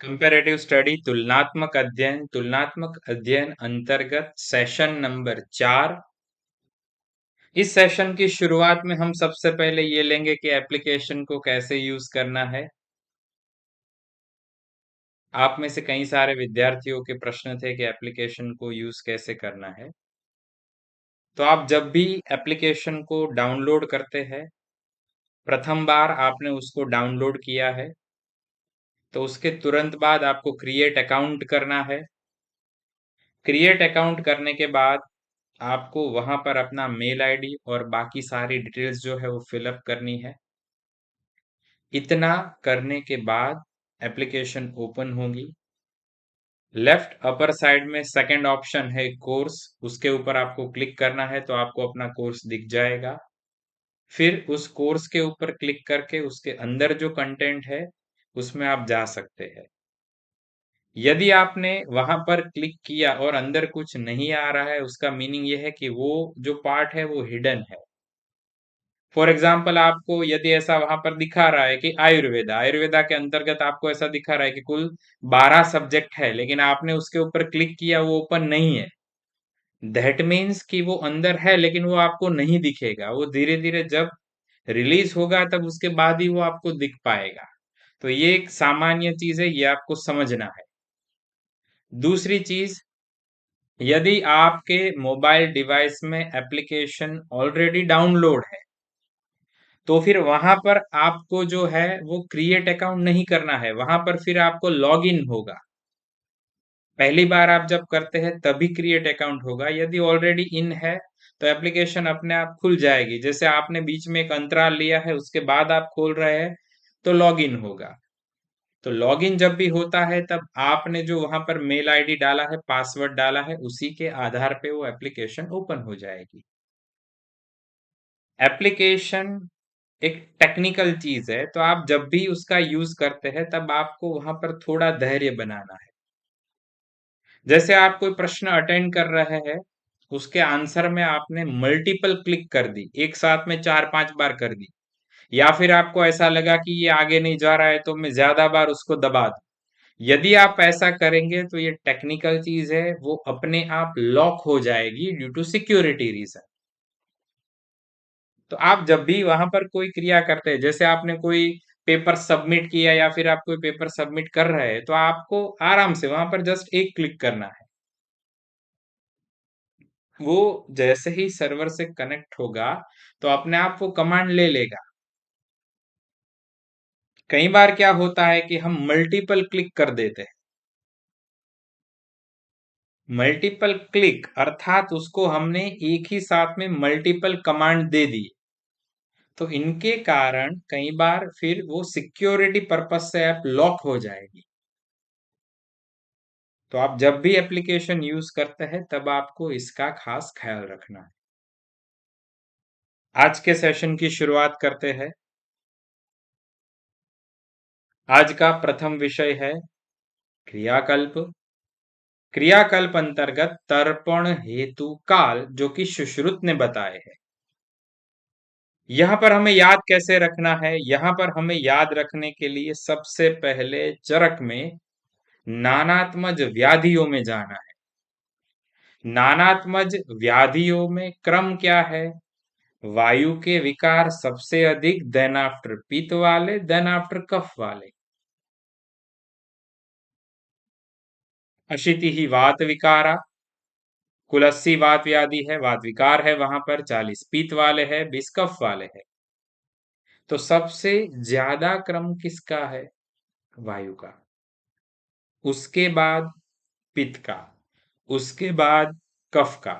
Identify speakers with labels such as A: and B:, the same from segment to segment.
A: Comparative study तुलनात्मक अध्ययन अंतर्गत सेशन नंबर 4। इस सेशन की शुरुआत में हम सबसे पहले ये लेंगे कि एप्लीकेशन को कैसे यूज करना है। आप में से कई सारे विद्यार्थियों के प्रश्न थे कि एप्लीकेशन को यूज कैसे करना है। तो आप जब भी एप्लीकेशन को डाउनलोड करते हैं, प्रथम बार आपने उसको डाउनलोड किया है, तो उसके तुरंत बाद आपको क्रिएट अकाउंट करना है। क्रिएट अकाउंट करने के बाद आपको वहां पर अपना मेल आईडी और बाकी सारी डिटेल्स जो है वो फिलअप करनी है। इतना करने के बाद एप्लीकेशन ओपन होगी। लेफ्ट अपर साइड में सेकंड ऑप्शन है कोर्स, उसके ऊपर आपको क्लिक करना है तो आपको अपना कोर्स दिख जाएगा। फिर उस कोर्स के ऊपर क्लिक करके उसके अंदर जो कंटेंट है उसमें आप जा सकते हैं। यदि आपने वहां पर क्लिक किया और अंदर कुछ नहीं आ रहा है, उसका मीनिंग ये है कि वो जो पार्ट है वो हिडन है। फॉर एग्जाम्पल आपको यदि ऐसा वहां पर दिखा रहा है कि आयुर्वेदा के अंतर्गत आपको ऐसा दिखा रहा है कि कुल 12 सब्जेक्ट है, लेकिन आपने उसके ऊपर क्लिक किया, वो ओपन नहीं है। दैट मीन्स कि वो अंदर है लेकिन वो आपको नहीं दिखेगा। वो धीरे धीरे जब रिलीज होगा तब उसके बाद ही वो आपको दिख पाएगा। तो ये एक सामान्य चीज है, ये आपको समझना है। दूसरी चीज, यदि आपके मोबाइल डिवाइस में एप्लीकेशन ऑलरेडी डाउनलोड है तो फिर वहां पर आपको जो है वो क्रिएट अकाउंट नहीं करना है, वहां पर फिर आपको लॉग इन होगा। पहली बार आप जब करते हैं तभी क्रिएट अकाउंट होगा। यदि ऑलरेडी इन है तो एप्लीकेशन अपने आप खुल जाएगी। जैसे आपने बीच में एक अंतराल लिया है, उसके बाद आप खोल रहे हैं तो लॉग इन होगा। तो लॉग इन जब भी होता है तब आपने जो वहां पर मेल आईडी डाला है, पासवर्ड डाला है, उसी के आधार पे वो एप्लीकेशन ओपन हो जाएगी। एप्लीकेशन एक टेक्निकल चीज है, तो आप जब भी उसका यूज करते हैं तब आपको वहां पर थोड़ा धैर्य बनाना है। जैसे आप कोई प्रश्न अटेंड कर रहे हैं, उसके आंसर में आपने मल्टीपल क्लिक कर दी, एक साथ में 4-5 बार कर दी, या फिर आपको ऐसा लगा कि ये आगे नहीं जा रहा है तो मैं ज्यादा बार उसको दबा दूं। यदि आप ऐसा करेंगे तो ये टेक्निकल चीज है, वो अपने आप लॉक हो जाएगी ड्यू टू सिक्योरिटी रीजन। तो आप जब भी वहां पर कोई क्रिया करते हैं, जैसे आपने कोई पेपर सबमिट किया या फिर आप कोई पेपर सबमिट कर रहे हैं, तो आपको आराम से वहां पर जस्ट एक क्लिक करना है। वो जैसे ही सर्वर से कनेक्ट होगा तो अपने आप वो कमांड ले लेगा। कई बार क्या होता है कि हम मल्टीपल क्लिक कर देते हैं। मल्टीपल क्लिक अर्थात उसको हमने एक ही साथ में मल्टीपल कमांड दे दी, तो इनके कारण कई बार फिर वो सिक्योरिटी पर्पस से ऐप लॉक हो जाएगी। तो आप जब भी एप्लीकेशन यूज करते हैं तब आपको इसका खास ख्याल रखना है। आज के सेशन की शुरुआत करते हैं। आज का प्रथम विषय है क्रियाकल्प। क्रियाकल्प अंतर्गत तर्पण हेतु काल, जो कि सुश्रुत ने बताए हैं। यहाँ पर हमें याद कैसे रखना है? यहाँ पर हमें याद रखने के लिए सबसे पहले चरक में नानात्मज व्याधियों में जाना है। नानात्मज व्याधियों में क्रम क्या है? वायु के विकार सबसे अधिक, देन आफ्टर पित्त वाले, देन आफ्टर कफ वाले। अशिति ही वात विकारा, कुल 80 वात व्याधि है, वात विकार है वहां पर, 40 पित्त वाले है, 20 कफ वाले है। तो सबसे ज्यादा क्रम किसका है? वायु का। उसके बाद पित्त का, उसके बाद कफ का।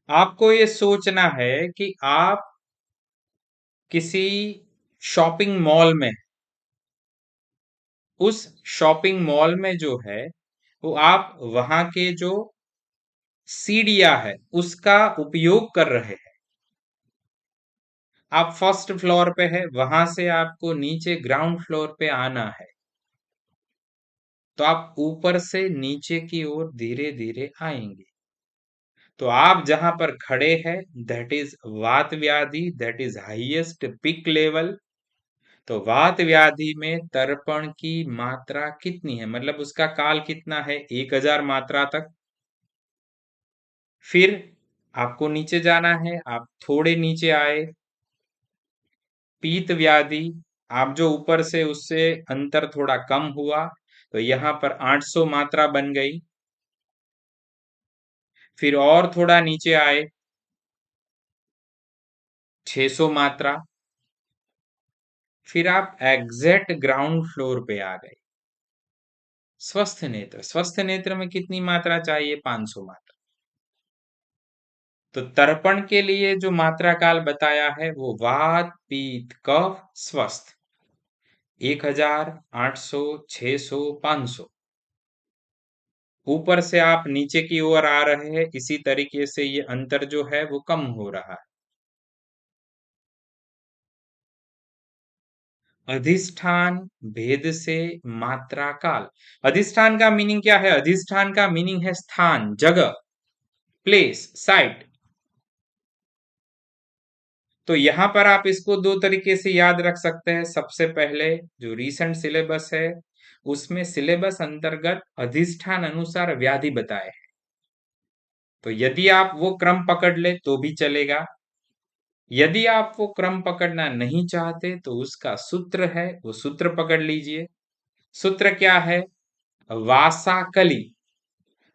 A: आपको ये सोचना है कि आप किसी शॉपिंग मॉल में, उस शॉपिंग मॉल में जो है वो आप वहां के जो सीढ़ियां है उसका उपयोग कर रहे हैं। आप फर्स्ट फ्लोर पे है, वहां से आपको नीचे ग्राउंड फ्लोर पे आना है, तो आप ऊपर से नीचे की ओर धीरे धीरे आएंगे। तो आप जहां पर खड़े हैं दैट इज वात व्याधि, that is highest pick level. तो वात व्याधि में तर्पण की मात्रा कितनी है, मतलब उसका काल कितना है, 1000 मात्रा तक। फिर आपको नीचे जाना है, आप थोड़े नीचे आए, पीत व्याधि, आप जो ऊपर से उससे अंतर थोड़ा कम हुआ, तो यहां पर 800 मात्रा बन गई। फिर और थोड़ा नीचे आए, 600 मात्रा। फिर आप एग्जैक्ट ग्राउंड फ्लोर पे आ गए। स्वस्थ नेत्र, स्वस्थ नेत्र में कितनी मात्रा चाहिए, 500 मात्रा। तो तर्पण के लिए जो मात्रा काल बताया है वो वात पीत कफ स्वस्थ, 1000, 800, 600, 500। ऊपर से आप नीचे की ओर आ रहे हैं, इसी तरीके से ये अंतर जो है वो कम हो रहा है। अधिष्ठान भेद से मात्रा काल। अधिष्ठान का मीनिंग क्या है, अधिष्ठान का मीनिंग है स्थान, जगह, प्लेस, साइट। तो यहां पर आप इसको दो तरीके से याद रख सकते हैं। सबसे पहले जो रीसेंट सिलेबस है उसमें सिलेबस अंतर्गत अधिष्ठान अनुसार व्याधि बताए हैं, तो यदि आप वो क्रम पकड़ ले तो भी चलेगा। यदि आप वो क्रम पकड़ना नहीं चाहते तो उसका सूत्र है, वो सूत्र पकड़ लीजिए। सूत्र क्या है, वासाकली।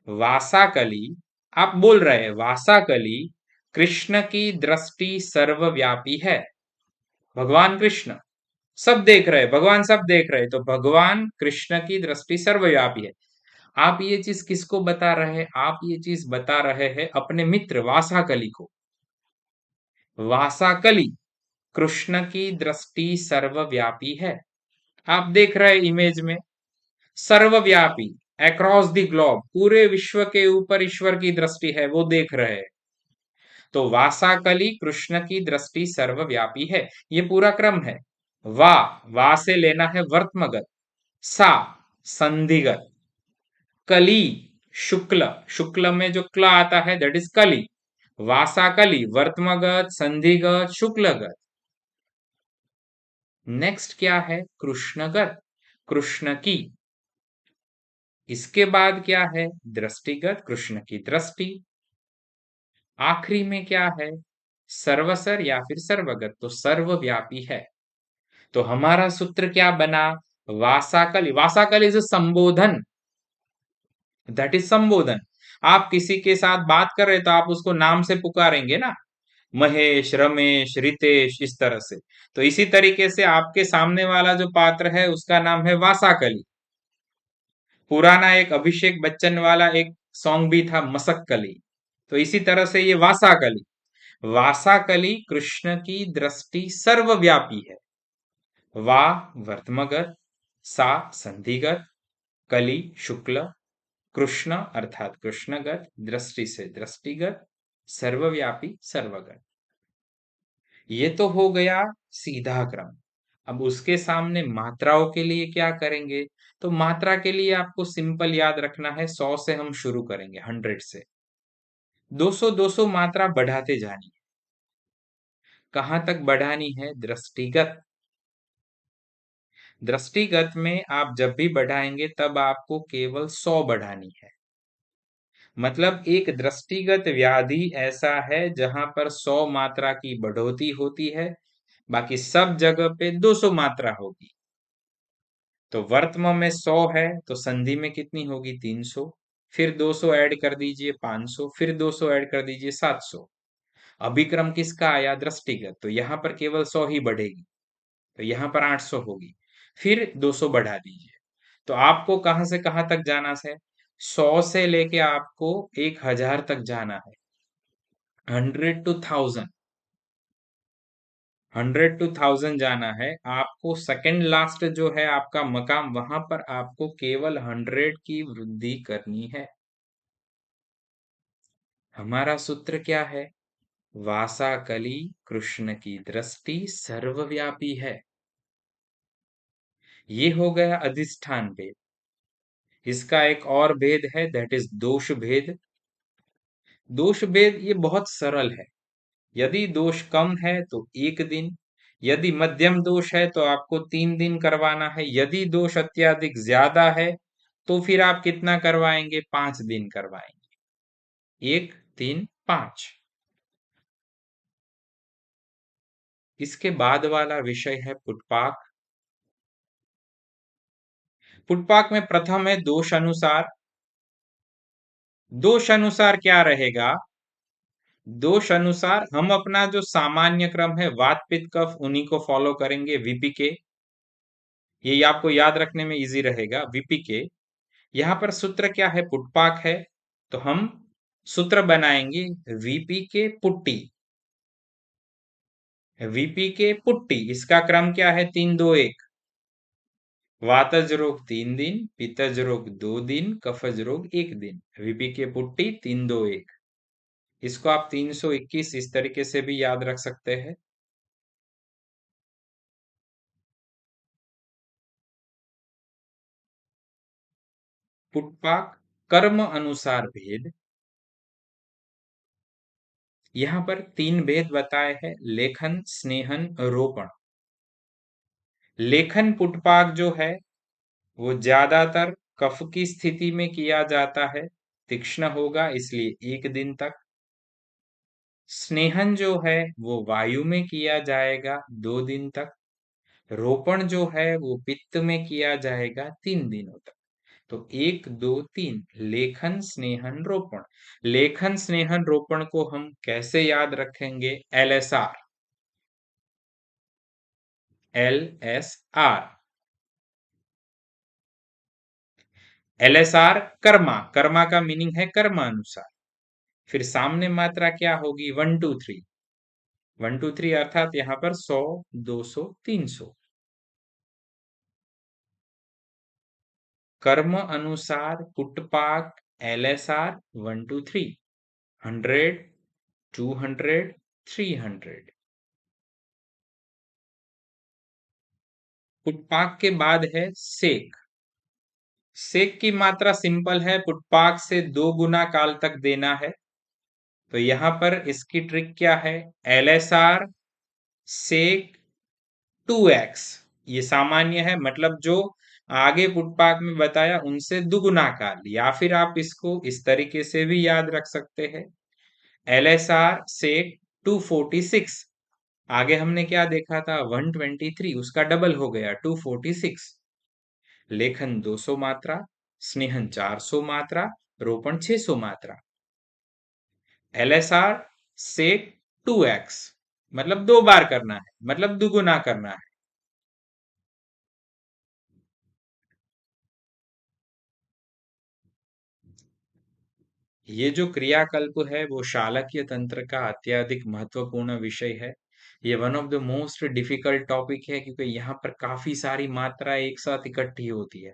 A: वासाकली, आप बोल रहे हैं वासाकली, कृष्ण की दृष्टि सर्वव्यापी है। भगवान कृष्ण सब देख रहे, भगवान सब देख रहे, तो भगवान कृष्ण की दृष्टि सर्वव्यापी है। आप ये चीज किसको बता रहे हैं, आप ये चीज बता रहे हैं अपने मित्र वासाकली को। वासाकली, कृष्ण की दृष्टि सर्वव्यापी है। आप देख रहे इमेज में, सर्वव्यापी, अक्रॉस द ग्लोब, पूरे विश्व के ऊपर ईश्वर की दृष्टि है, वो देख रहे हैं। तो वासाकली, कृष्ण की दृष्टि सर्वव्यापी है, ये पूरा क्रम है। वा, वा से लेना है वर्तमगत, सा संधिगत, कली शुक्ल, शुक्ल में जो क्ल आता है दैट इज कली। वासाकली वर्तमगत, संधिगत, शुक्लगत। नेक्स्ट क्या है, कृष्णगत, कृष्ण की। इसके बाद क्या है, दृष्टिगत, कृष्ण की दृष्टि। आखिरी में क्या है, सर्वसर या फिर सर्वगत, तो सर्वव्यापी है। तो हमारा सूत्र क्या बना, वासाकली, वासाकली इज संबोधन, दैट इज संबोधन। आप किसी के साथ बात कर रहे तो आप उसको नाम से पुकारेंगे ना, महेश, रमेश, रितेश, इस तरह से। तो इसी तरीके से आपके सामने वाला जो पात्र है उसका नाम है वासाकली। पुराना एक अभिषेक बच्चन वाला एक सॉन्ग भी था, मसक्कली। तो इसी तरह से ये वासाकली, वासाकली कृष्ण की दृष्टि सर्वव्यापी है। वा वर्तमगत, सा संधिगत, कली शुक्ल, कृष्ण अर्थात कृष्णगत, दृष्टि से दृष्टिगत, सर्वव्यापी सर्वगत। ये तो हो गया सीधा क्रम। अब उसके सामने मात्राओं के लिए क्या करेंगे, तो मात्रा के लिए आपको सिंपल याद रखना है, 100 से हम शुरू करेंगे, 100 से 200 200 मात्रा बढ़ाते जानी है। कहां तक बढ़ानी है, दृष्टिगत। दृष्टिगत में आप जब भी बढ़ाएंगे तब आपको केवल 100 बढ़ानी है। मतलब एक दृष्टिगत व्याधि ऐसा है जहां पर 100 मात्रा की बढ़ोतरी होती है, बाकी सब जगह पे 200 मात्रा होगी। तो वर्तमान में 100 है तो संधि में कितनी होगी, 300। फिर 200 ऐड कर दीजिए, 500। फिर 200 ऐड कर दीजिए, 700। अभिक्रम किसका आया, दृष्टिगत, तो यहाँ पर केवल 100 ही बढ़ेगी, तो यहाँ पर 800 होगी। फिर 200 बढ़ा दीजिए। तो आपको कहां से कहां तक जाना है, 100 से लेके आपको 1000 तक जाना है। 100 to 1000, 100 to 1000 जाना है आपको। सेकंड लास्ट जो है आपका मकाम, वहां पर आपको केवल 100 की वृद्धि करनी है। हमारा सूत्र क्या है, वासाकली कृष्ण की दृष्टि सर्वव्यापी है। ये हो गया अधिष्ठान भेद। इसका एक और भेद है, दैट इज दोष भेद। दोष भेद ये बहुत सरल है। यदि दोष कम है तो 1 दिन, यदि मध्यम दोष है तो आपको 3 दिन करवाना है। यदि दोष अत्यधिक ज्यादा है तो फिर आप कितना करवाएंगे? 5 दिन करवाएंगे। 1, 3, 5। इसके बाद वाला विषय है पुटपाक। पुटपाक में प्रथम है दोष अनुसार। दोष अनुसार क्या रहेगा? दोष अनुसार हम अपना जो सामान्य क्रम है वात पित्त कफ उन्हीं को फॉलो करेंगे, वीपीके। ये आपको याद रखने में इजी रहेगा, वीपीके। यहां पर सूत्र क्या है? पुटपाक है तो हम सूत्र बनाएंगे वीपीके पुट्टी। वीपीके पुट्टी, इसका क्रम क्या है? 3, 2, 1। वातज रोग 3 दिन, पित्तज रोग 2 दिन, कफज रोग 1 दिन। वीपीके पुट्टी 3, 2, 1। इसको आप 321 इस तरीके से भी याद रख सकते हैं। पुटपाक कर्म अनुसार भेद। यहाँ पर 3 भेद बताए हैं, लेखन, स्नेहन, रोपण। लेखन पुटपाक जो है वो ज्यादातर कफ की स्थिति में किया जाता है, तीक्ष्ण होगा इसलिए 1 दिन तक। स्नेहन जो है वो वायु में किया जाएगा 2 दिन तक। रोपण जो है वो पित्त में किया जाएगा 3 दिनों तक। तो 1, 2, 3 लेखन, स्नेहन, रोपण। लेखन, स्नेहन, रोपण को हम कैसे याद रखेंगे? LSR। LSR। LSR Karma. Karma का मीनिंग है कर्मानुसार। फिर सामने मात्रा क्या होगी? 1, 2, 3। 1, 2, 3 अर्थात यहां पर 100, 200, 300। कर्म अनुसार पुटपाक LSR 1, 2, 3। 100, 200, 300। पुटपाक के बाद है सेक। सेक की मात्रा सिंपल है, पुटपाक से 2 गुना काल तक देना है। तो यहां पर इसकी ट्रिक क्या है? LSR सेक 2x। ये सामान्य है, मतलब जो आगे पुटपाक में बताया उनसे 2 गुना काल, या फिर आप इसको इस तरीके से भी याद रख सकते हैं। LSR सेक 246। आगे हमने क्या देखा था? 123, उसका डबल हो गया 246। लेखन 200 मात्रा, स्नेहन 400 मात्रा, रोपण 600 मात्रा। LSR से 2x, मतलब 2 बार करना है, मतलब 2 गुना करना है। ये जो क्रियाकल्प है वो शालकीय तंत्र का अत्यधिक महत्वपूर्ण विषय है। ये one of the most difficult topic है, क्योंकि यहाँ पर काफी सारी मात्राएं एक साथ इकट्ठी होती है।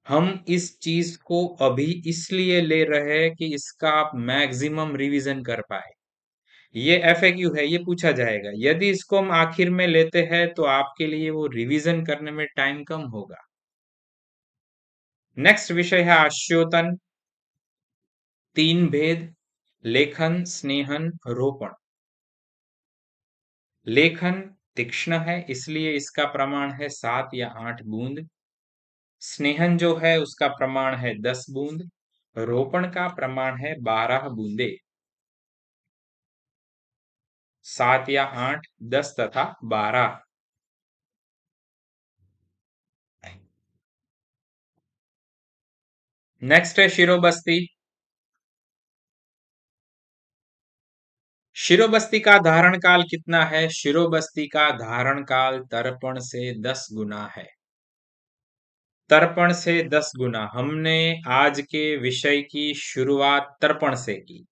A: हम इस चीज को अभी इसलिए ले रहे हैं कि इसका आप मैक्सिमम रिवीजन कर पाए। ये FAQ है, ये पूछा जाएगा। यदि इसको हम आखिर में लेते हैं तो आपके लिए वो रिवीजन करने में टाइम कम होगा। नेक्स्ट विषय है आश्योतन। 3 भेद, लेखन, स्नेहन, रोपण। लेखन तीक्ष्ण है इसलिए इसका प्रमाण है 7 या 8 बूंद। स्नेहन जो है उसका प्रमाण है 10 बूंद। रोपण का प्रमाण है 12 बूंदे। 7 या 8, 10 तथा 12। नेक्स्ट है शिरोबस्ती। शिरोबस्ती का धारण काल कितना है? शिरोबस्ती का धारण काल तर्पण से 10 गुना है। तर्पण से 10 गुना। हमने आज के विषय की शुरुआत तर्पण से की।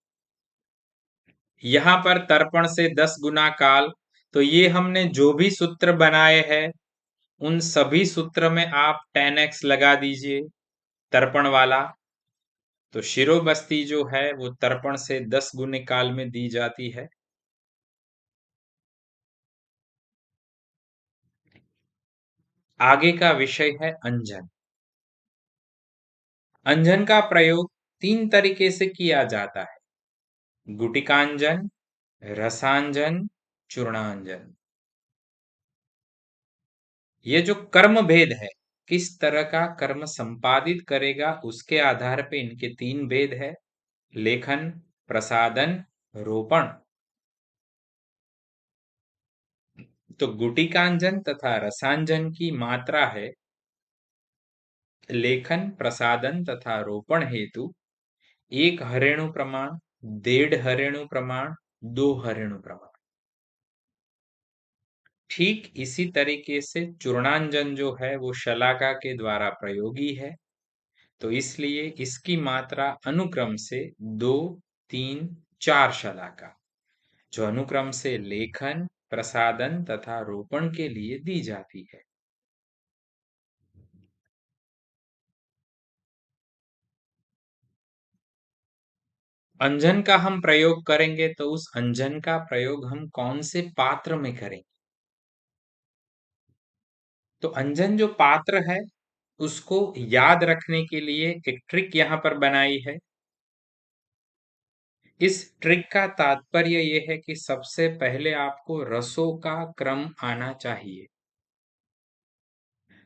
A: यहां पर तर्पण से 10 गुना काल, तो ये हमने जो भी सूत्र बनाए हैं उन सभी सूत्र में आप 10x लगा दीजिए, तर्पण वाला। तो शिरोबस्ती जो है वो तर्पण से 10 गुने काल में दी जाती है। आगे का विषय है अंजन। अंजन का प्रयोग 3 तरीके से किया जाता है: गुटिकांजन, रसांजन, चूर्णांजन। ये जो कर्म भेद है, किस तरह का कर्म संपादित करेगा उसके आधार पे इनके तीन भेद है: लेखन, प्रसादन, रोपण। तो गुटिकांजन तथा रसांजन की मात्रा है लेखन, प्रसादन तथा रोपण हेतु 1 हरेणु प्रमाण, 1.5 हरेणु प्रमाण, 2 हरेणु प्रमाण। ठीक इसी तरीके से चूर्णांजन जो है वो शलाका के द्वारा प्रयोगी है, तो इसलिए इसकी मात्रा अनुक्रम से 2, 3, 4 शलाका, जो अनुक्रम से लेखन, प्रसादन तथा रोपण के लिए दी जाती है। अंजन का हम प्रयोग करेंगे तो उस अंजन का प्रयोग हम कौन से पात्र में करेंगे? तो अंजन जो पात्र है उसको याद रखने के लिए एक ट्रिक यहाँ पर बनाई है। इस ट्रिक का तात्पर्य ये है कि सबसे पहले आपको रसों का क्रम आना चाहिए।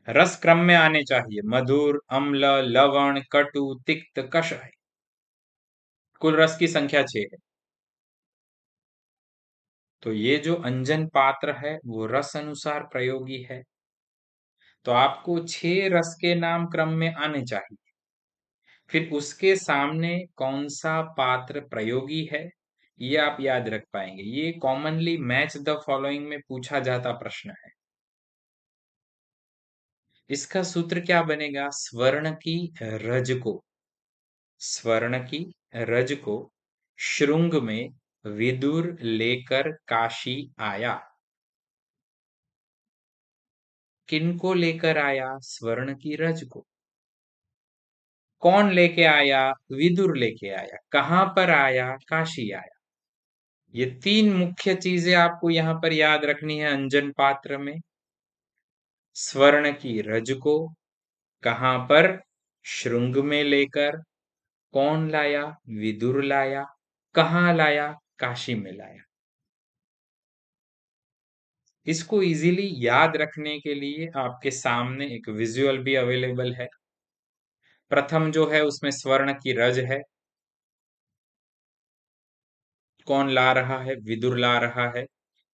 A: रस क्रम में आने चाहिए: मधुर, अम्ल, लवण, कटु, तिक्त, कषाय। कुल रस की संख्या 6 है। तो ये जो अंजन पात्र है वो रस अनुसार प्रयोगी है, तो आपको 6 रस के नाम क्रम में आने चाहिए। फिर उसके सामने कौन सा पात्र प्रयोगी है ये आप याद रख पाएंगे। ये कॉमनली मैच द फॉलोइंग में पूछा जाता प्रश्न है। इसका सूत्र क्या बनेगा? स्वर्ण की रज को श्रृंग में विदुर लेकर काशी आया। किनको लेकर आया? स्वर्ण की रज को। कौन लेके आया? विदुर लेके आया। कहां पर आया? काशी आया। ये तीन मुख्य चीजें आपको यहां पर याद रखनी है अंजन पात्र में। स्वर्ण की रज को कहां पर? श्रृंग में लेकर। कौन लाया? विदुर लाया। कहां लाया? काशी में लाया। इसको इजीली याद रखने के लिए आपके सामने एक विजुअल भी अवेलेबल है। प्रथम जो है उसमें स्वर्ण की रज है। कौन ला रहा है? विदुर ला रहा है।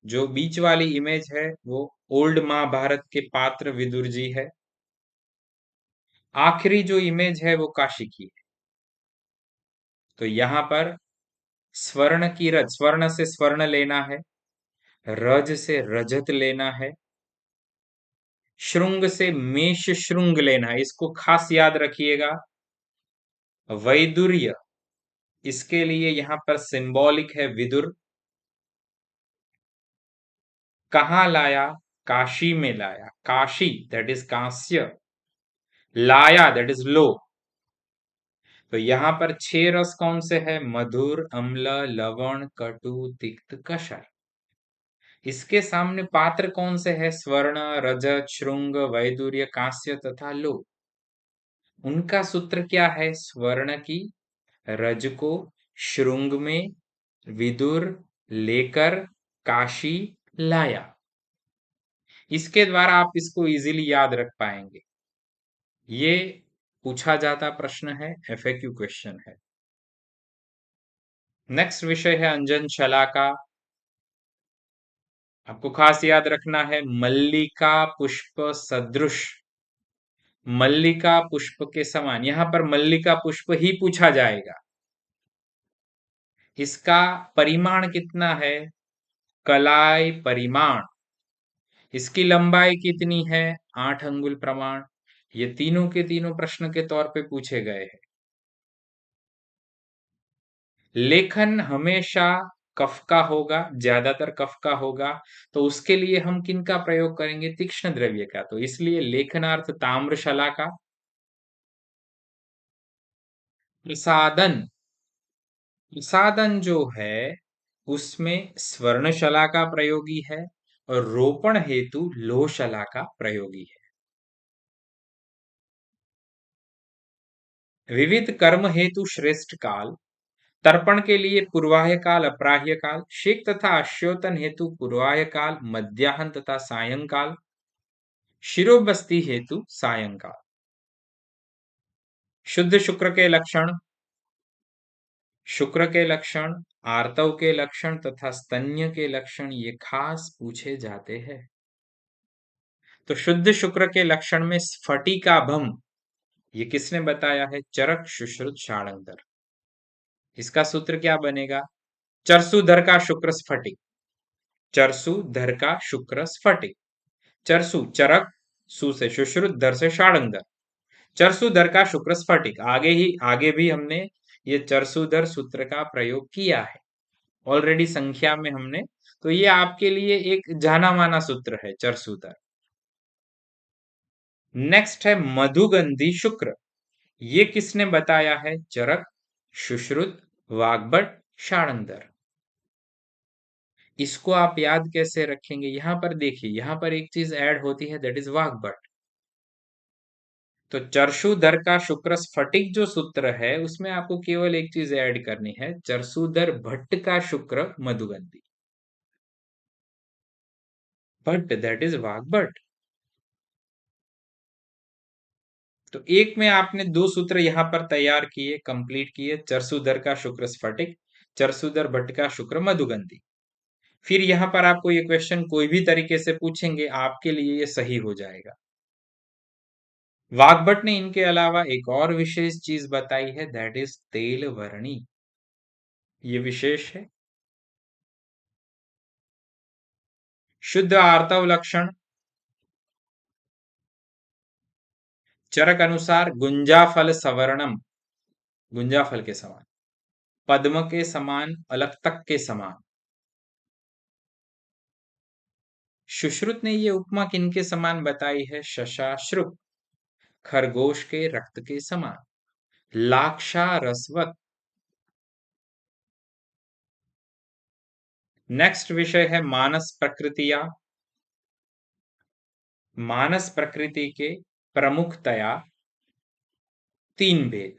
A: जो बीच वाली इमेज है वो ओल्ड महाभारत के पात्र विदुर जी है। आखिरी जो इमेज है वो काशी की है। तो यहां पर स्वर्ण की रज, स्वर्ण से स्वर्ण लेना है, रज से रजत लेना है, श्रृंग से मेष श्रृंग लेना है। इसको खास याद रखिएगा। वैदुर्य, इसके लिए यहां पर सिंबॉलिक है विदुर। कहां लाया? काशी में लाया। काशी दैट इज कांस्य, लाया दैट इज लो। तो यहां पर 6 रस कौन से है? मधुर, अम्ल, लवण, कटु, तिक्त, कषाय। इसके सामने पात्र कौन से है? स्वर्ण, रजत, श्रृंग, वैदुर्य, कांस्य तथा लो। उनका सूत्र क्या है? स्वर्ण की रज को श्रृंग में विदुर लेकर काशी लाया। इसके द्वारा आप इसको इजीली याद रख पाएंगे। ये पूछा जाता प्रश्न है, एफएक्यू क्वेश्चन है। नेक्स्ट विषय है अंजन शलाका। आपको खास याद रखना है मल्लिका पुष्प सदृश, मल्लिका पुष्प के समान। यहां पर मल्लिका पुष्प ही पूछा जाएगा। इसका परिमाण कितना है? कलाई परिमाण। इसकी लंबाई कितनी है? 8 अंगुल प्रमाण। ये तीनों के तीनों प्रश्न के तौर पे पूछे गए हैं। लेखन हमेशा कफ का होगा, ज्यादातर कफ का होगा, तो उसके लिए हम किन का प्रयोग करेंगे? तीक्ष्ण द्रव्य का। तो इसलिए लेखनार्थ ताम्र शलाका। प्रसादन, प्रसादन जो है उसमें स्वर्ण शलाका प्रयोगी है और रोपण हेतु लोह शलाका प्रयोगी है। विविध कर्म हेतु श्रेष्ठ काल: तर्पण के लिए पूर्वाह्य काल, अपराह्य काल। शेक तथा अश्योतन हेतु पूर्वाह्य काल, मध्याह्न तथा सायंकाल। शिरोबस्ती हेतु सायंकाल। शुद्ध शुक्र के लक्षण, शुक्र के लक्षण, आर्तव के लक्षण तथा स्तन्य के लक्षण ये खास पूछे जाते हैं। तो शुद्ध शुक्र के लक्षण में स्फटिकाभम, ये किसने बताया है? चरक सुश्रुत शार्ङ्गधर। इसका सूत्र क्या बनेगा? चरसुधर का शुक्र स्फटिक, चरसुधर का शुक्र स्फटिक। चरसु चरक, सु से सुश्रुत, धर से शार्ङ्गधर। चरसुधर का शुक्र स्फटिक। आगे भी हमने ये चरसुधर सूत्र का प्रयोग किया है ऑलरेडी संख्या में हमने, तो ये आपके लिए एक जाना माना सूत्र है चरसुधर। नेक्स्ट है मधुगंधी शुक्र, ये किसने बताया है? चरक सुश्रुत वाग्भट शार्ङ्गधर। इसको आप याद कैसे रखेंगे? यहां पर देखिए, यहां पर एक चीज ऐड होती है, दैट इज वाग्भट। तो चरसुधर का शुक्र स्फटिक जो सूत्र है उसमें आपको केवल एक चीज ऐड करनी है, चरसुधर भट्ट का शुक्र मधुगंधी। Bhatt that is Vagbhata. तो एक में आपने दो सूत्र यहां पर तैयार किए, कंप्लीट किए, चरसुधर का शुक्र स्फटिक, चरसुधर भट्ट का शुक्र मधुगंधी। फिर यहां पर आपको ये क्वेश्चन कोई भी तरीके से पूछेंगे, आपके लिए ये सही हो जाएगा। वाग्भट ने इनके अलावा एक और विशेष चीज बताई है, दैट इज तेल वर्णी। ये विशेष है। शुद्ध आर्तव लक्षण, चरक अनुसार गुंजाफल सवर्णम, गुंजाफल के समान, पद्म के समान, अलक्तक के समान। सुश्रुत ने ये उपमा किनके समान बताई है? शशाश्रुक, खरगोश के रक्त के समान, लाक्षा रसवत। नेक्स्ट विषय है मानस प्रकृतिया। मानस प्रकृति के प्रमुखतया तीन भेद,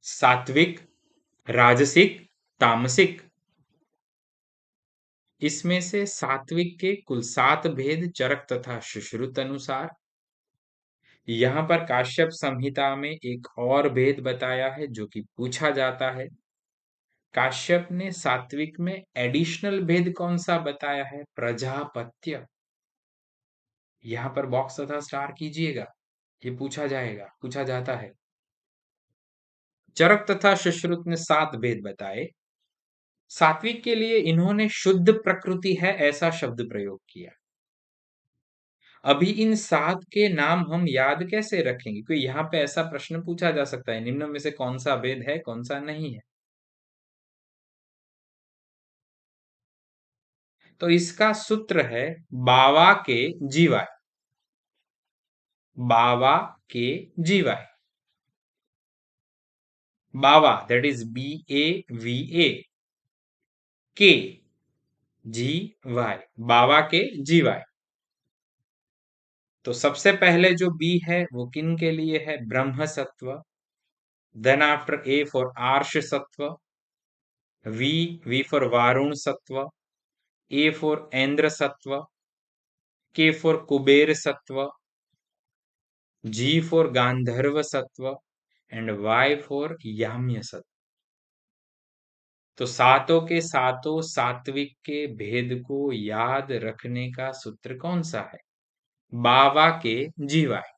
A: सात्विक, राजसिक, तामसिक। इसमें से सात्विक के कुल 7 भेद चरक तथा सुश्रुत अनुसार। यहां पर काश्यप संहिता में एक और भेद बताया है जो कि पूछा जाता है। काश्यप ने सात्विक में एडिशनल भेद कौन सा बताया है? प्रजापत्य। यहां पर बॉक्स तथा स्टार कीजिएगा, ये पूछा जाएगा, पूछा जाता है। चरक तथा सुश्रुत ने 7 भेद बताए। सात्विक के लिए इन्होंने शुद्ध प्रकृति है ऐसा शब्द प्रयोग किया। अभी इन 7 के नाम हम याद कैसे रखेंगे? क्योंकि यहाँ पे ऐसा प्रश्न पूछा जा सकता है, निम्न में से कौन सा भेद है, कौन सा नहीं है। तो इसका सूत्र है बावा के जीवाय, बावा के जीवाय। बावा दैट इज BAVA, के GY, बावा के जीवाय। तो सबसे पहले जो बी है वो किन के लिए है? ब्रह्म सत्व। देन आफ्टर A फॉर आर्ष सत्व, V फॉर वारुण सत्व, A फॉर इंद्र सत्व, K फॉर कुबेर सत्व, G फॉर गांधर्व सत्व एंड Y फॉर याम्य सत्व। तो सातों के सातों सात्विक के भेद को याद रखने का सूत्र कौन सा है? बावा के जीवाय।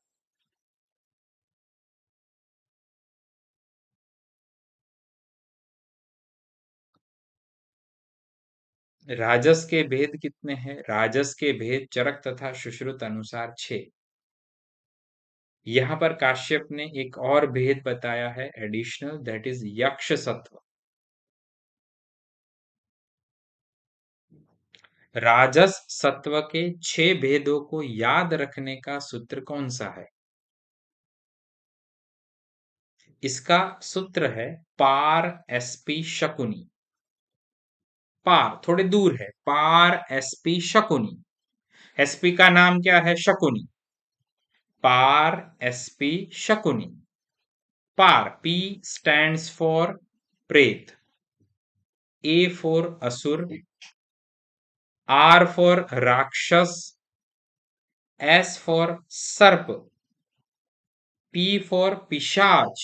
A: राजस के भेद कितने हैं? राजस के भेद चरक तथा सुश्रुत अनुसार 6। यहां पर काश्यप ने एक और भेद बताया है एडिशनल, दैट इज यक्ष सत्व। राजस सत्व के 6 भेदों को याद रखने का सूत्र कौन सा है? इसका सूत्र है पार SP शकुनी। पार थोड़े दूर है, पार SP शकुनी। SP का नाम क्या है? शकुनी। पार SP Shakuni. Par P stands for प्रेत, A for असुर, R for Rakshas, S for Sarp, P for Pishach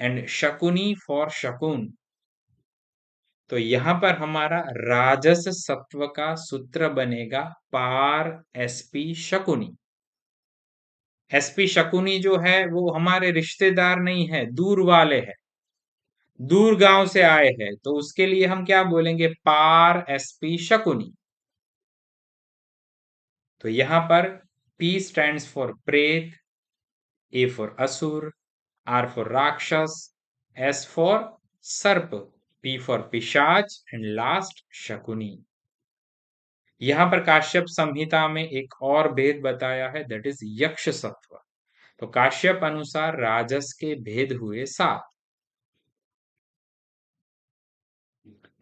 A: and Shakuni for Shakun. तो यहां पर हमारा राजस सत्व का सूत्र बनेगा पार एसपी शकुनी। एसपी शकुनी जो है वो हमारे रिश्तेदार नहीं है, दूर वाले हैं, दूर गांव से आए हैं, तो उसके लिए हम क्या बोलेंगे? पार एसपी शकुनी। तो यहां पर P stands for प्रेत, A for असुर, R for राक्षस, S for सर्प, P for पिशाच एंड लास्ट शकुनी। यहां पर काश्यप संहिता में एक और भेद बताया है, दैट इज यक्ष सत्व। तो काश्यप अनुसार राजस के भेद हुए 7।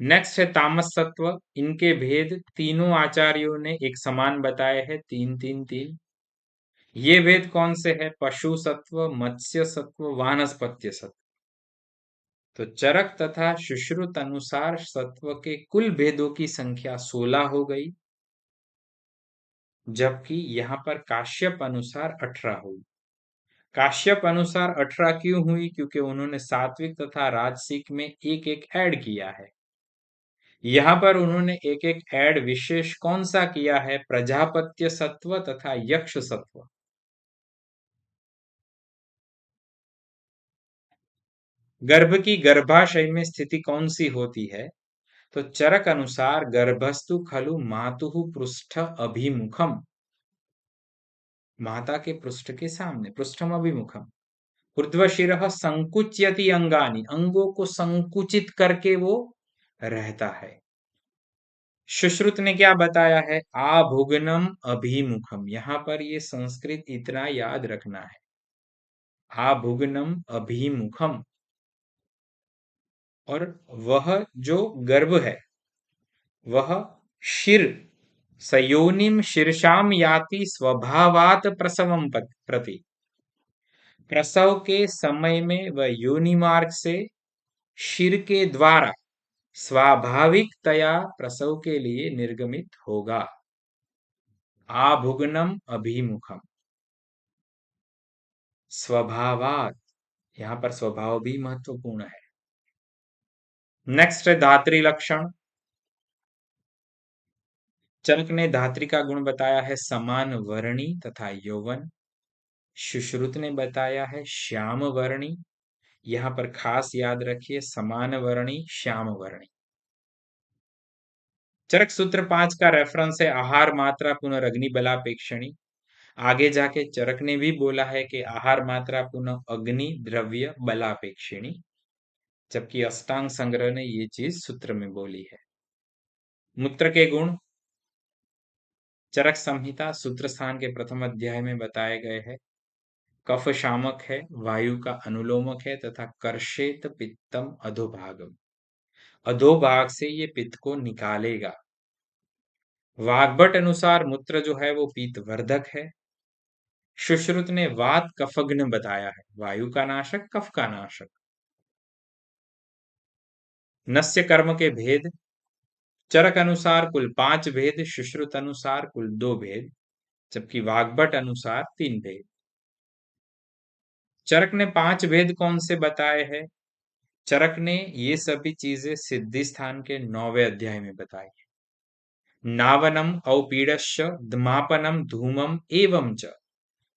A: नेक्स्ट है तामस सत्व। इनके भेद तीनों आचार्यों ने एक समान बताए हैं, 3 3 3। ये भेद कौन से है? पशु सत्व, मत्स्य सत्व, वानस्पत्य सत्व। तो चरक तथा सुश्रुत अनुसार सत्व के कुल भेदों की संख्या 16 हो गई, जबकि यहां पर काश्यप अनुसार 18 हुई। काश्यप अनुसार 18 क्यों हुई? क्योंकि उन्होंने सात्विक तथा राजसिक में एक एक ऐड किया है। यहां पर उन्होंने एक एक ऐड विशेष कौन सा किया है? प्रजापत्य सत्व तथा यक्ष सत्व। गर्भ की गर्भाशय में स्थिति कौन सी होती है? तो चरक अनुसार गर्भस्तु खलु मातुः पृष्ठ अभिमुखम, माता के पृष्ठ के सामने, पृष्ठम अभिमुखम। ऊर्ध्वशिरः संकुच्यति अंगानि, अंगों को संकुचित करके वो रहता है। सुश्रुत ने क्या बताया है? आभुग्नम अभिमुखम। यहां पर ये संस्कृत इतना याद रखना है, आभुग्नम अभिमुखम। और वह जो गर्भ है वह शिर सयोनिम शीर्षाम याति स्वभावात प्रसवम प्रति। प्रसव के समय में वह योनि मार्ग से शिर के द्वारा स्वाभाविकतया प्रसव के लिए निर्गमित होगा। आभुग्नम अभिमुखम, स्वभावात, यहां पर स्वभाव भी महत्वपूर्ण है। नेक्स्ट है धात्री लक्षण। चरक ने धात्री का गुण बताया है समान वर्णी तथा यौवन। सुश्रुत ने बताया है श्याम वर्णी। यहां पर खास याद रखिए समान वर्णी, श्याम वर्णी। चरक सूत्र 5 का रेफरेंस है आहार मात्रा पुनर्अग्नि बलापेक्षणी। आगे जाके चरक ने भी बोला है कि आहार मात्रा पुनः अग्नि द्रव्य बलापेक्षिणी, जबकि अष्टांग संग्रह ने ये चीज सूत्र में बोली है। मूत्र के गुण चरक संहिता सूत्र स्थान के प्रथम अध्याय में बताए गए हैं। कफ शामक है, वायु का अनुलोमक है तथा कर्षेत पित्तम अधोभागम, अधोभाग से ये पित्त को निकालेगा। वाग्भट अनुसार मूत्र जो है वो पीतवर्धक है। सुश्रुत ने वात कफग्न बताया है, वायु का नाशक, कफ का नाशक। नस्य कर्म के भेद चरक अनुसार कुल 5 भेद, सुश्रुत अनुसार कुल 2 भेद, जबकि वाग्भट अनुसार 3 भेद। चरक ने 5 भेद कौन से बताए हैं? चरक ने ये सभी चीजें सिद्धि स्थान के 9वें अध्याय में बताई है। नावनम औपीडश्च द्मापनम धूमम एवं च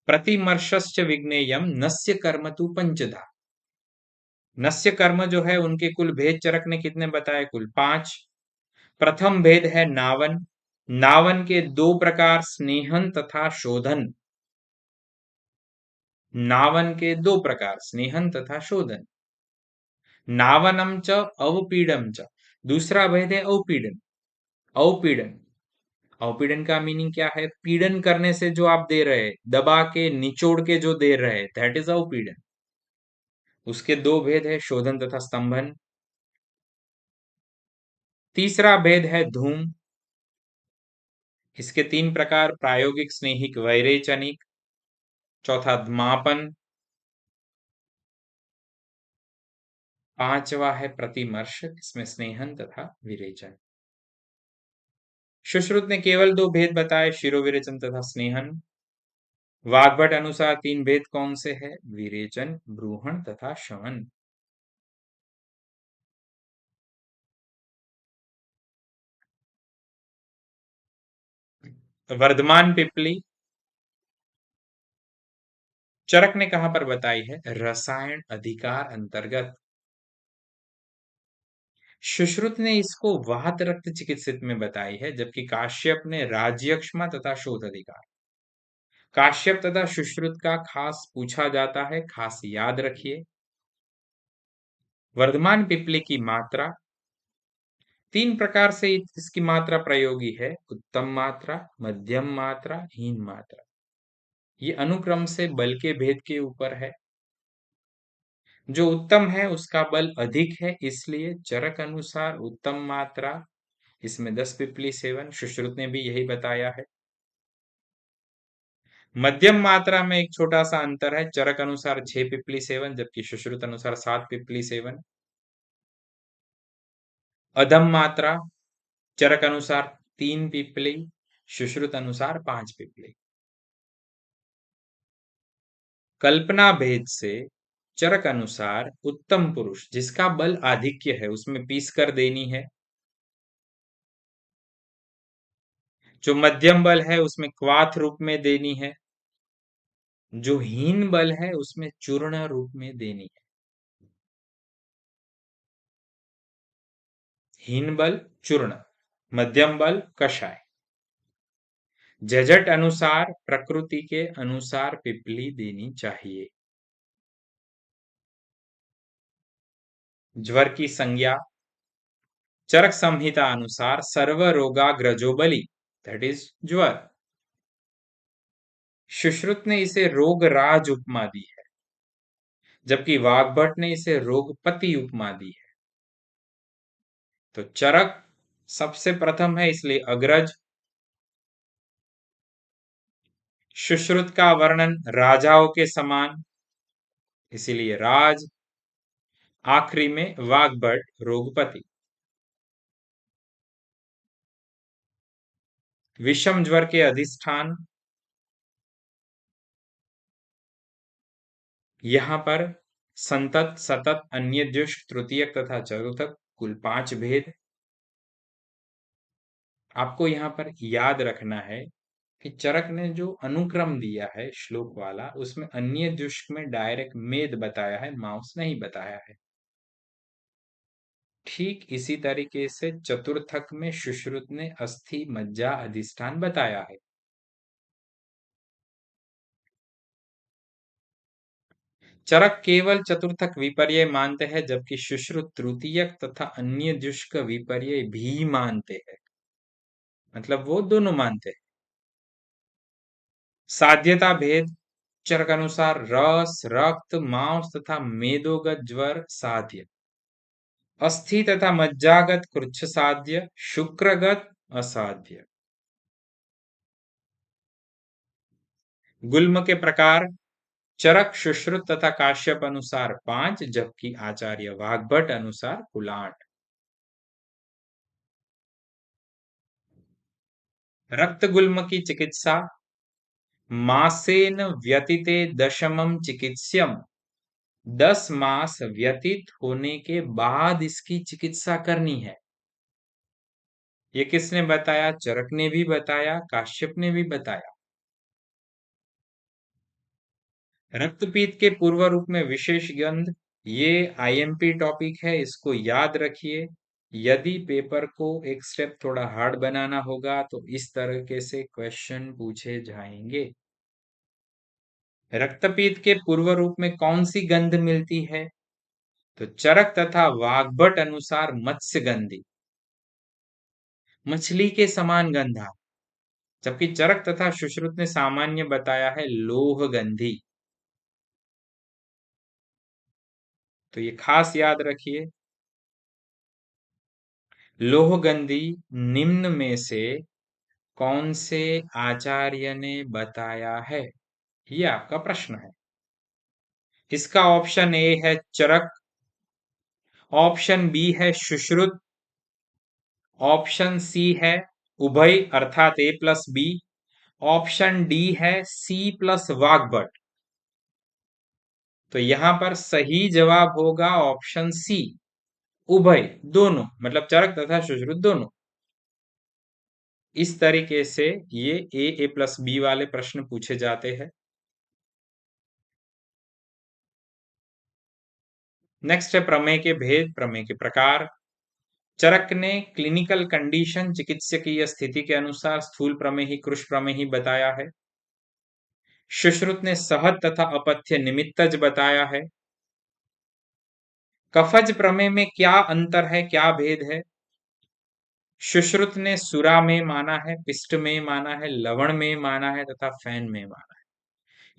A: प्रतिमर्शश्च विज्ञेयम नस्य कर्म तु पंचधा। नस्य कर्म जो है उनके कुल भेद चरक ने कितने बताए? कुल 5। प्रथम भेद है नावन। नावन के 2 प्रकार, स्नेहन तथा शोधन। नावन के 2 प्रकार, स्नेहन तथा शोधन। नावनम च अवपीडम च, दूसरा भेद है अवपीडन। अवपीडन, अवपीडन का मीनिंग क्या है? पीड़न करने से जो आप दे रहे, दबा के निचोड़ के जो दे रहे, दैट इज अवपीडन। उसके 2 भेद है शोधन तथा स्तंभन। तीसरा भेद है धूम। इसके 3 प्रकार, प्रायोगिक, स्नेहिक, वैरेचनिक। चौथा द्मापन। पांचवा है प्रतिमर्श, इसमें स्नेहन तथा विरेचन। सुश्रुत ने केवल दो भेद बताए, शिरोविरेचन तथा स्नेहन। वाग्भट अनुसार तीन भेद कौन से है? विरेचन, ब्रूहण तथा शमन। वर्धमान पिपली चरक ने कहां पर बताई है? रसायन अधिकार अंतर्गत। सुश्रुत ने इसको वात रक्त चिकित्सित में बताई है, जबकि काश्यप ने राज्यक्षमा तथा शोध अधिकार। काश्यप तथा सुश्रुत का खास पूछा जाता है, खास याद रखिए। वर्धमान पिपली की मात्रा तीन प्रकार से इसकी मात्रा प्रयोगी है: उत्तम मात्रा, मध्यम मात्रा, हीन मात्रा। ये अनुक्रम से बल के भेद के ऊपर है। जो उत्तम है उसका बल अधिक है, इसलिए चरक अनुसार उत्तम मात्रा इसमें 10 पिपली सेवन। सुश्रुत ने भी यही बताया है। मध्यम मात्रा में एक छोटा सा अंतर है, चरक अनुसार 6 पिपली सेवन, जबकि सुश्रुत अनुसार 7 पिपली सेवन। अधम मात्रा चरक अनुसार 3 पिपली, सुश्रुत अनुसार 5 पिपली। कल्पना भेद से चरक अनुसार उत्तम पुरुष जिसका बल आधिक्य है उसमें पीस कर देनी है। जो मध्यम बल है उसमें क्वाथ रूप में देनी है। जो हीन बल है उसमें चूर्ण रूप में देनी है। हीन बल चूर्ण, मध्यम बल कषाय। जजट अनुसार प्रकृति के अनुसार पिपली देनी चाहिए। ज्वर की संज्ञा चरक संहिता अनुसार सर्व रोगाग्रजो बलि, दैट इज ज्वर। सुश्रुत ने इसे रोगराज उपमा दी है, जबकि वाग्भट ने इसे रोगपति उपमा दी है। तो चरक सबसे प्रथम है इसलिए अग्रज। सुश्रुत का वर्णन राजाओं के समान, इसीलिए राज। आखिरी में वाग्भट रोगपति। विषम ज्वर के अधिष्ठान यहां पर संतत, सतत, अन्यजुष्ट, तृतीयक तथा चतुर्थक, कुल 5 भेद। आपको यहाँ पर याद रखना है कि चरक ने जो अनुक्रम दिया है श्लोक वाला, उसमें अन्यजुष्ट में डायरेक्ट मेद बताया है, मांस नहीं बताया है। ठीक इसी तरीके से चतुर्थक में सुश्रुत ने अस्थि, मज्जा, अधिष्ठान बताया है। चरक केवल चतुर्थक विपर्य मानते हैं, जबकि सुश्रुत तृतीयक तथा अन्यजुष्ट विपर्य भी मानते हैं। मतलब वो दोनों मानते हैं। साध्यता भेद चरक अनुसार रस, रक्त, मांस तथा मेदोगत ज्वर साध्य। अस्थि तथा मज्जागत कृच्छ साध्य, शुक्रगत असाध्य। गुल्म के प्रकार चरक, सुश्रुत तथा काश्यप अनुसार 5, जबकि आचार्य वाग्भट अनुसार कुल 8। रक्त गुल्म की चिकित्सा मासेन व्यतीते दशमम चिकित्स्यम, 10 मास व्यतीत होने के बाद इसकी चिकित्सा करनी है। ये किसने बताया? चरक ने भी बताया, काश्यप ने भी बताया। रक्तपीत के पूर्व रूप में विशेष गंध, ये आईएमपी टॉपिक है, इसको याद रखिए। यदि पेपर को एक स्टेप थोड़ा हार्ड बनाना होगा तो इस तरीके से क्वेश्चन पूछे जाएंगे। रक्तपीत के पूर्व रूप में कौन सी गंध मिलती है? तो चरक तथा वाग्भट अनुसार मत्स्य गंधी, मछली के समान गंधा। जबकि चरक तथा सुश्रुत ने सामान्य बताया है लोह गंधी। तो ये खास याद रखिए। लोहगंधी निम्न में से कौन से आचार्य ने बताया है? ये आपका प्रश्न है। इसका ऑप्शन ए है चरक, ऑप्शन बी है सुश्रुत, ऑप्शन सी है उभय अर्थात ए प्लस बी। ऑप्शन डी है सी प्लस वाग्भट। तो यहां पर सही जवाब होगा ऑप्शन सी, उभय, दोनों, मतलब चरक तथा सुश्रुत दोनों। इस तरीके से ये ए प्लस बी वाले प्रश्न पूछे जाते हैं। नेक्स्ट है प्रमेय के भेद, प्रमेय के प्रकार। चरक ने क्लिनिकल कंडीशन, चिकित्सकीय स्थिति के अनुसार स्थूल प्रमेय ही, कृश प्रमेय ही बताया है। सुश्रुत ने सहज तथा अपथ्य निमित्तज बताया है। कफज प्रमेय में क्या अंतर है, क्या भेद है? सुश्रुत ने सुरा में माना है, पिष्ट में माना है, लवण में माना है तथा फैन में माना है।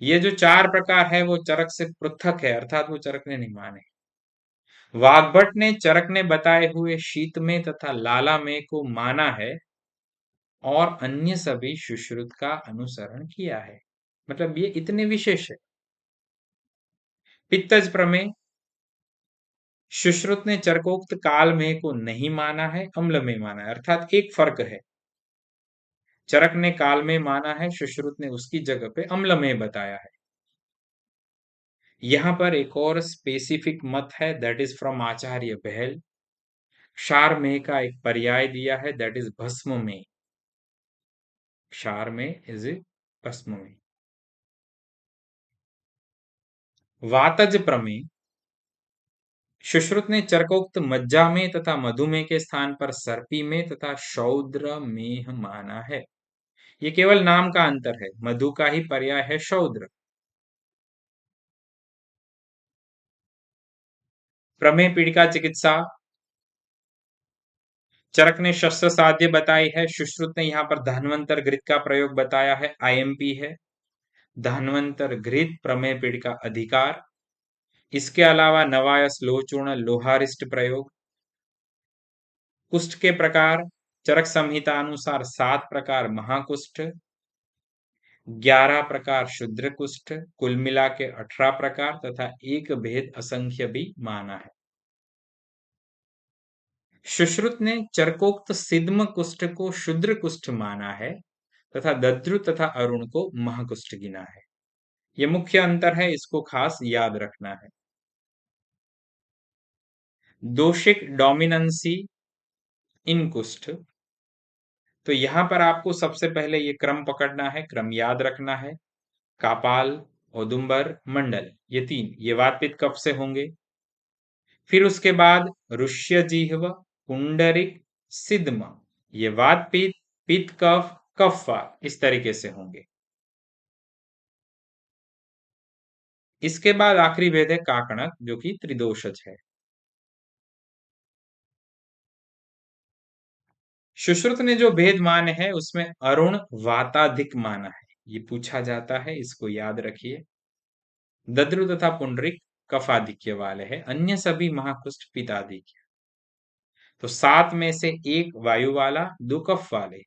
A: ये जो चार प्रकार है वो चरक से पृथक है, अर्थात वो चरक ने नहीं माने। वाग्भट ने चरक ने बताए हुए शीत में तथा लाला में को माना है और अन्य सभी सुश्रुत का अनुसरण किया है। मतलब ये इतने विशेष है। पित्तज प्रमेय, सुश्रुत ने चरकोक्त काल में को नहीं माना है, अम्ल में माना है, अर्थात एक फर्क है। चरक ने काल में माना है, सुश्रुत ने उसकी जगह पे अम्ल में बताया है। यहां पर एक और स्पेसिफिक मत है, दैट इज फ्रॉम आचार्य बहल। क्षार में का एक पर्याय दिया है, दैट इज भस्म में। क्षार में इज भस्म में। वातज प्रमेय, सुश्रुत ने चरकोक्त मज्जा में तथा मधुमेह के स्थान पर सर्पी में तथा शौद्र में माना है। ये केवल नाम का अंतर है, मधु का ही पर्याय है शौद्र। प्रमेय पीड़िका चिकित्सा, चरक ने शस्त्र साध्य बताई है, सुश्रुत ने यहाँ पर धन्वंतर घृत का प्रयोग बताया है, आईएमपी है। धन्वंतर घृत प्रमेय पीड़िका अधिकार। इसके अलावा नवायस लोहचूर्ण लोहारिष्ट प्रयोग। कुष्ठ के प्रकार, चरक संहिता अनुसार 7 प्रकार महाकुष्ठ, 11 प्रकार शुद्र कुष्ठ, कुल मिला के 18 प्रकार तथा एक भेद असंख्य भी माना है। सुश्रुत ने चरकोक्त सिद्म कुष्ठ को शुद्र कुष्ठ माना है तथा दद्रु तथा अरुण को महाकुष्ठ गिना है। यह मुख्य अंतर है, इसको खास याद रखना है। दोषिक डोमिनेंसी इन कुष्ठ, तो यहां पर आपको सबसे पहले ये क्रम पकड़ना है, क्रम याद रखना है। कापाल, औदुंबर, मंडल, ये 3 ये वातपित्त कफ से होंगे। फिर उसके बाद ऋष्यजिह्व, पुंडरिक, सिद्म, ये वातपित्त, पित्त कफ, कफवात, इस तरीके से होंगे। इसके बाद आखिरी भेद है काकणक, जो कि त्रिदोषज है। सुश्रुत ने जो भेद माने हैं उसमें अरुण वाताधिक माना है, ये पूछा जाता है, इसको याद रखिए। दद्रु तथा पुंडरिक कफाधिक्य वाले हैं, अन्य सभी महाकुष्ठ पित्ताधिक्य। तो 7 में से 1 वायु वाला, 2 कफ वाले।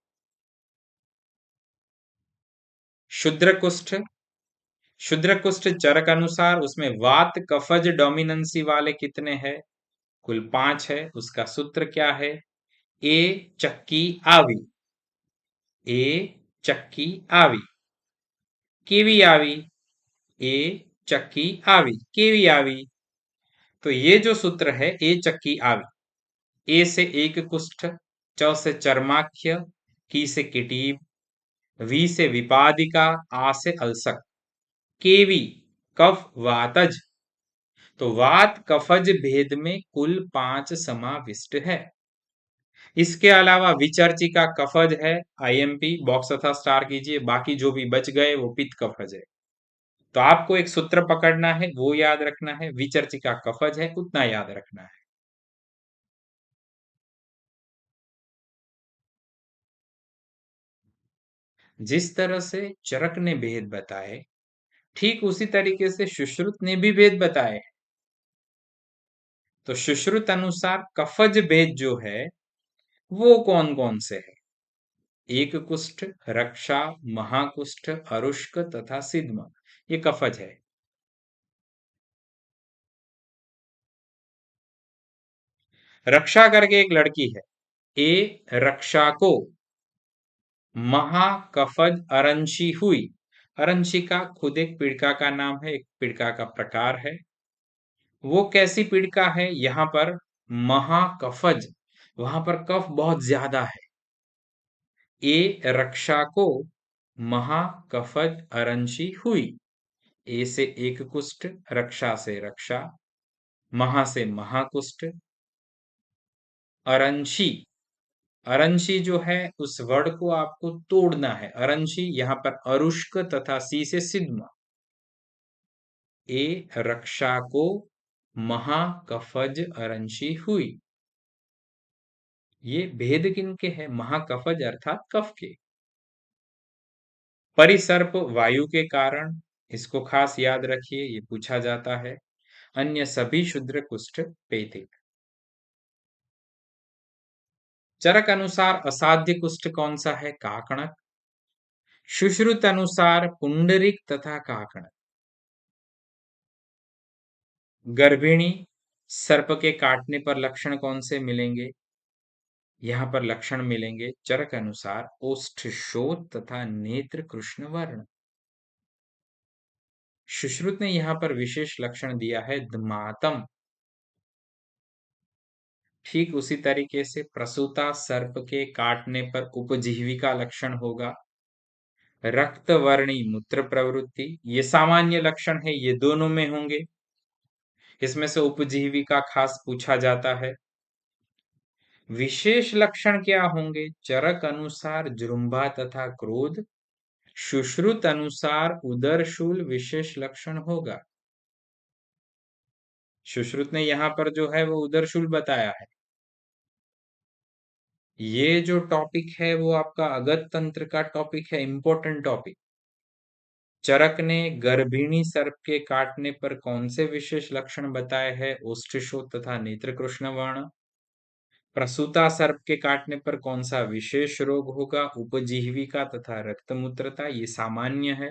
A: शुद्र कुष्ठ, शुद्र कुष्ठ चरक अनुसार उसमें वात कफज डोमिनेंसी वाले कितने हैं? कुल 5 है। उसका सूत्र क्या है? ए चक्की आवी, ए चक्की आवी, केवी आवी, ए चक्की आवी, केवी आवी। तो ये जो सूत्र है ए चक्की आवी, ए से एक कुष्ठ, च से चर्माख्य, की से किटीब, वी से विपादिका, आ से अलसक, केवी कफ वातज। तो वात कफज भेद में कुल 5 समाविष्ट है। इसके अलावा विचर्चिका कफज है, आईएमपी बॉक्स तथा स्टार कीजिए, बाकी जो भी बच गए वो पित्त कफज है। तो आपको एक सूत्र पकड़ना है, वो याद रखना है, विचर्चिका कफज है, उतना याद रखना है। जिस तरह से चरक ने भेद बताए, ठीक उसी तरीके से सुश्रुत ने भी भेद बताए। तो सुश्रुत अनुसार कफज भेद जो है वो कौन कौन से है? एक कुष्ठ, रक्षा, महाकुष्ठ, अरुष्क तथा सिद्म, ये कफज है। रक्षा करके एक लड़की है, ए रक्षा को, महा कफज अरंशी हुई। अरंशी का खुद एक पीड़िका का नाम है, एक पीड़िका का प्रकार है। वो कैसी पीड़िका है? यहाँ पर महाकफज, वहां पर कफ बहुत ज्यादा है। ए रक्षा को महाकफज अरंशी हुई। ए से एक कुष्ठ, रक्षा से रक्षा, महा से महाकुष्ठ, अरंशी। अरंशी जो है उस वर्ड को आपको तोड़ना है। अरंशी यहाँ पर अरुष्क तथा सी से सिद्ध। ए रक्षा को महाकफज अरंशी हुई। ये भेद किनके है? महाकफज अर्थात कफ के। परिसर्प वायु के कारण, इसको खास याद रखिए, ये पूछा जाता है। अन्य सभी शुद्र कुष्ठ पेदिक। चरक अनुसार असाध्य कुष्ठ कौन सा है? काकणक। सुश्रुत अनुसार पुंडरिक तथा काकणक। गर्भिणी सर्प के काटने पर लक्षण कौन से मिलेंगे? यहाँ पर लक्षण मिलेंगे चरक अनुसार ओष्ठ शोथ तथा नेत्र कृष्ण वर्ण। सुश्रुत ने यहाँ पर विशेष लक्षण दिया है दमातम। ठीक उसी तरीके से प्रसूता सर्प के काटने पर उपजीविका लक्षण होगा। रक्तवर्णी मूत्र प्रवृत्ति, ये सामान्य लक्षण है, ये दोनों में होंगे। इसमें से उपजीविका खास पूछा जाता है। विशेष लक्षण क्या होंगे? चरक अनुसार जृंभा तथा क्रोध, सुश्रुत अनुसार उदरशूल विशेष लक्षण होगा। सुश्रुत ने यहाँ पर जो है वो उदरशूल बताया है। ये जो टॉपिक है वो आपका अगत तंत्र का टॉपिक है, इंपॉर्टेंट टॉपिक। चरक ने गर्भिणी सर्प के काटने पर कौन से विशेष लक्षण बताए हैं? ओष्ठशोथ तथा नेत्र कृष्ण वर्ण। प्रसूता सर्प के काटने पर कौन सा विशेष रोग होगा? उपजीविका तथा रक्तमूत्रता, ये सामान्य है।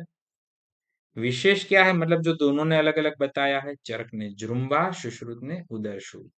A: विशेष क्या है? मतलब जो दोनों ने अलग अलग बताया है, चरक ने जृंभा, सुश्रुत ने उदरशूल।